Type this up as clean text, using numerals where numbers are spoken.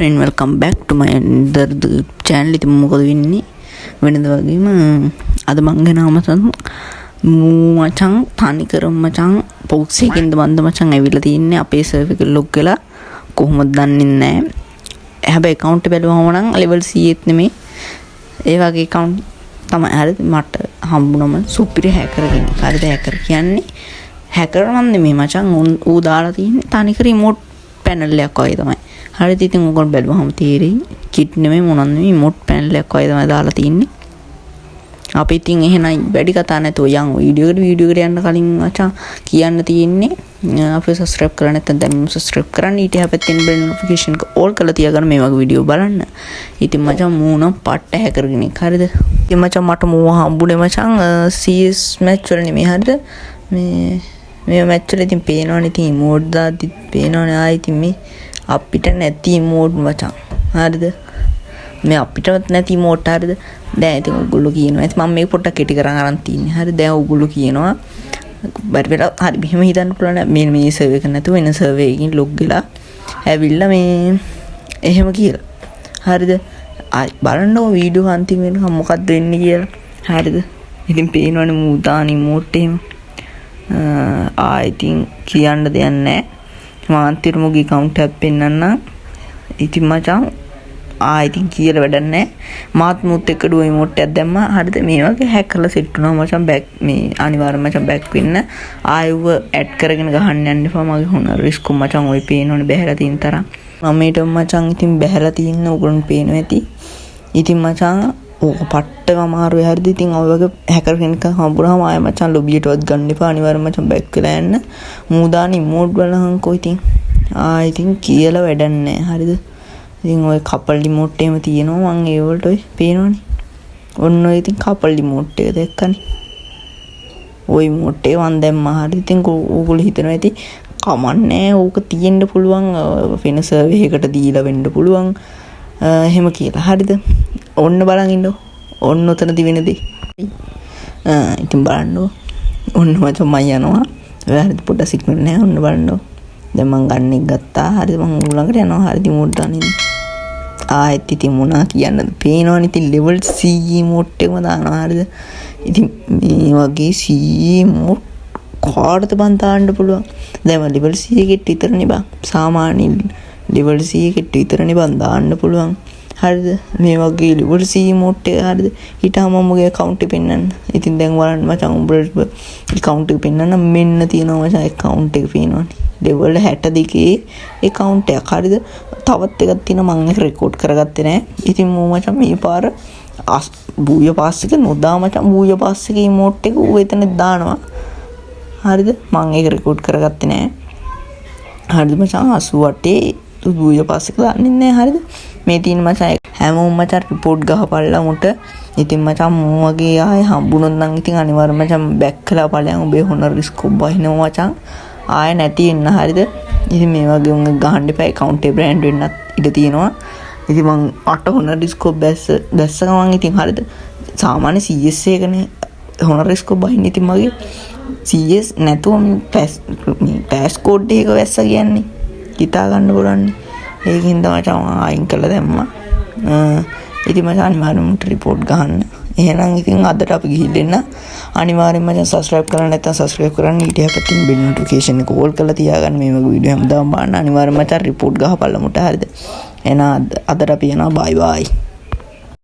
and welcome back to my another channel. ඉතින් මොකද වෙන්නේ වෙනද වගේම අද මං ගෙනාව මචං තනිකරම මචං පොක්ස් එකකින්ද මන්ද මචං ඇවිල්ලා තින්නේ අපේ සර්වර් එක ලොග් වෙලා කොහොමද දන්නේ නැහැ. හැබැයි account එක බැලුවම නම් level 100ත් නෙමෙයි ඒ වගේ account තමයි. හරිද? මට හම්බුනම සුපිරි hacker කෙනෙක්. හරිද? hacker කියන්නේ hacker නම් නෙමෙයි මචං. ඌ දාලා තින්නේ තනිකර remote panel එකක් වගේ තමයි. හරිද? ඉතින් ඔයගොල්ලෝ බැලුවම තේරෙයි කිට් නෙමෙයි මොනක් නෙමෙයි remote panel එකක් වගේ තමයි දාලා තින්නේ. අපි ඉතින් එහෙනම් වැඩි කතා නැතුව යන් වීඩියෝ එකට යන්න කලින් මචං කියන්න තියෙන්නේ අපේ subscribe කරලා නැත්නම් දැන් subscribe කරන්න. ඊට හැපැත්තෙන් bell notification එක all කරලා තියාගන්න මේ වගේ වීඩියෝ බලන්න. ඉතින් මචං මූණ පට්ට හැකර් කෙනෙක්. හරිද? ඉතින් මචං මට මූව හම්බුනේ මචං CS match වල නෙමෙයි. හරිද? මේ match වල ඉතින් පේනවනේ ඉතින් emote දාද්දි පේනවනේ ආයි ඉතින් මේ අපිට නැති emote මචං. හරිද? මේ අපිටවත් නැති emote. හරිද? දැන් ඉතින් ඔයගොල්ලෝ කියනවා ඉතින් මම මේක පොඩ්ඩක් කෙටි කරන් අරන් තින්නේ. හරි දැන් ඔයගොල්ලෝ කියනවා බරි වෙලා හරි මෙහෙම හිතන්න පුළුවන් මේ සර්වර් එක නැතුව වෙන සර්වර් එකකින් ලොග් වෙලා ඇවිල්ලා මේ එහෙම කියලා. හරිද? ආයි බලන්නකො වීඩියෝ අන්තිම වෙනකම් මොකක්ද වෙන්නේ කියලා. හරිද? ඉතින් පේනවනේ මූදානි මෝට් එහෙම. ඉතින් කියන්න දෙයක් නැහැ. මම අන්තිමගේ account එක පෙන්නන්නම්. ඉතින් මචං ඉතින් කියලා වැඩක් නැහැ. මාත් මුත් එක්ක ඩුව emote එකක් දැම්මා. හරිද? මේ වගේ hack කරලා set වුණා මචං back මේ අනිවාර්යයෙන් මචං back වෙන්න. ආයෙව add කරගෙන ගහන්න යන්න එපා. මගේ හොන risk මචං ඔය පේනවනේ බැහැලා තියෙන තරම්. මම මේට මචං ඉතින් බැහැලා තියෙන උගලන් පේනවා ඇති. ඉතින් මචං ඕක පට්ටම අමාරුයි. හරිද? ඉතින් ඔය වගේ hacker කෙනෙක් හම්බුනහම ආයෙ මචං lobby එකටවත් ගන්න එපා. අනිවාර්යයෙන් මචං back වෙලා යන්න. මූදානි emote බලහන්කෝ ඉතින්. ඉතින් කියලා වැඩක් නැහැ. හරිද? ඉතින් ඔය couple remote එහෙම තියෙනවා මං ඒ වලට ඔය පේනවනේ. ඔන්න ඔය ඉතින් couple remote එක දැක්කනේ. ඔය remote එක මං දැම්මා. හරි ඉතින් ඕගොල්ලෝ හිතනවා ඇති කමන්නේ ඕක තියෙන්න පුළුවන් වෙන සර්වර් එකකට දීලා වෙන්න පුළුවන් එහෙම කියලා. හරිද? ඔන්න බලන් ඉන්නකො. ඔන්න උතනදී වෙන දේ. ඉතින් බලන්නකො. ඔන්න මචං මම යනවා. හරිද? පොඩ්ඩක් සිග්නල් නැහැ. ඔන්න බලන්නකො. දැන් මං ගන්න එක ගත්තා. හරිද? මං ඌලඟට යනවා. හරිද? remote දාන්න ආයෙත් ඉතින් මොනා කියන්නද පේනවනේ. ඉතින් level C emote එකම දානවා. හරිද? ඉතින් මේ වගේ C emote කාටද බන් දාන්න පුළුවන්. දැන් මම level C එකෙත් විතරනේ බං සාමාන්‍ය level C එකෙත් විතරනේ බන් දාන්න පුළුවන්. හරිද? මේ වගේ level C emote එක. හරිද? ඊටම මමගේ account එක පෙන්නන්න. ඉතින් දැන් බලන්න මචං උඹට account එක පෙන්නන්න මෙන්න තියෙනවා මචං account එක පේනවනේ. level 62 account එකක්. හරිද? තවත් එකක් තියෙනවා මම ඒක රෙකෝඩ් කරගත්තේ නැහැ. ඉතින් මෝ මචං මේ පාර බූය පාස් එක නොදා මචං බූය පාස් එකේ emote එක ඌ එතන දානවා. හරිද? මම ඒක රෙකෝඩ් කරගත්තේ නැහැ. හරිද මචං 88 බූය පාස් එක දාන්නේ නැහැ. හරිද? මේ තියෙන මචං හැමෝම මචං report ගහපල්ලා මුට. ඉතින් මචං මෝ වගේ ආයේ හම්බුනොත් නම් ඉතින් අනිවාර්යයෙන් මචං back කළා ඵලයන් උඹේ හොනර් risk බහිනවා මචං. ආයෙ නැති වෙන්න. හරිද? ඉතින් මේ වගේ උන් ගහන්න එපා. account එක brand වෙන්නත් ඉඩ තියෙනවා. ඉතින් මං අට හොනර් ඩිස්කෝ බැස්ස ගමන් ඉතින් හරිද? සාමාන්‍ය CS එකනේ හොනර් ඩිස්කෝ බහින්න. ඉතින් මගේ CS නැතුව pass code එක වැස්ස කියන්නේ හිතා ගන්න පුළුවන්. ඒකින් තමයි මම අයින් කළා දැම්මා. ඉතින් මම අනිවාර්යයෙන්ම report ගහන්න. එහෙනම් ඉතින් අදට අපි ගිහින් අනිවාර්යයෙන්ම මචං subscribe කරන්න නැත්නම් subscribe කරන්න. ඊට හැපැත්තෙන් bell notification එක all කරලා තියාගන්න. මේ වගේ වීඩියෝ හැමදාම බලන්න. අනිවාර්යයෙන්ම මචං report ගහපල්ලා මුට. හරිද? එහෙනම් අදට අපි යනවා bye bye.